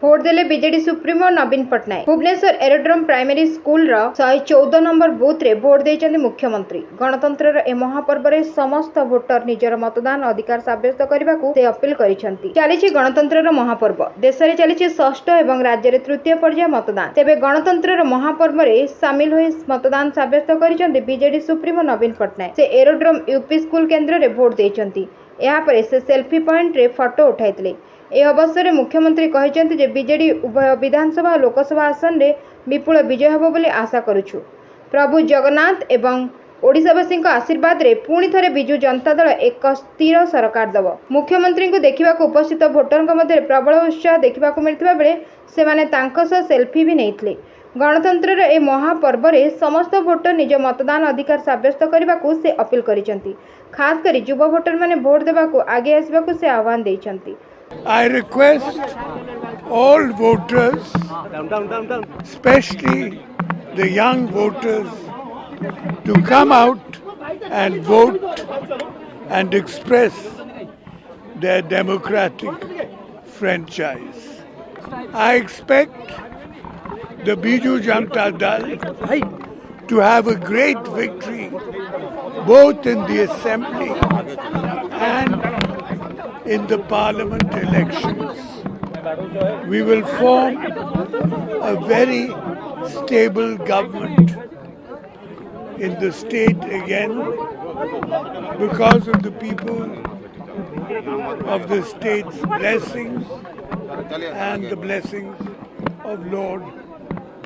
Vote देले BJD supremo Naveen Patnaik. Bhubaneswar aerodrome primary school 114 number booth रे भोट देइचंदी मुख्यमंत्री। गणतंत्र ए महापर्व रे समस्त भोटर निजर मतदान अधिकार साब्यस्त करबाकू से अपील करिसंती। चलीछि गणतंत्र महापर्व। देश रे चलीछि षष्ठ एवं राज्य रे तृतीय पर्याय मतदान। तेबे गणतंत्र महापर्व रे शामिल होई मतदान साब्यस्त करिसंती बीजेडी सुप्रीमो नवीन पट्टनायक। से एरोड्रम यूपी स्कूल केन्द्र रे भोट देइचंती। एहा परे से सेल्फी पॉइंट रे फोटो उठाइतले। ए अवसर में मुख्यमंत्री कहते जे बीजेडी उभय विधानसभा और लोकसभा आसन में विपुल विजय होब बोली आशा करुछु। प्रभु जगन्नाथ एवं ओडिशावासी आशीर्वाद रे पुणी थरे बिजु जनता दल एक स्थिर सरकार दब। मुख्यमंत्री को देखा उपस्थित भोटर मध्य प्रबल उत्साह देखा मिलता बेले से सेल्फी भी नहीं। गणतंत्र ए महापर्व रे समस्त भोटर निज मतदान अधिकार साब्यस्त करने को से अपील करिसेंती। खास करी युवा भोटर माने भोट देबाकू आगे आसबाकू से आह्वान देइसेंती। I request all voters, especially the young voters, to come out and vote and express their democratic franchise. I expect the Biju Janata Dal to have a great victory both in the assembly and in the parliament elections. We will form a very stable government in the state again because of the people of the state's blessings and the blessings of Lord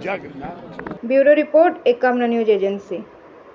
Jagannath. Bureau Report, Ekamna News Agency.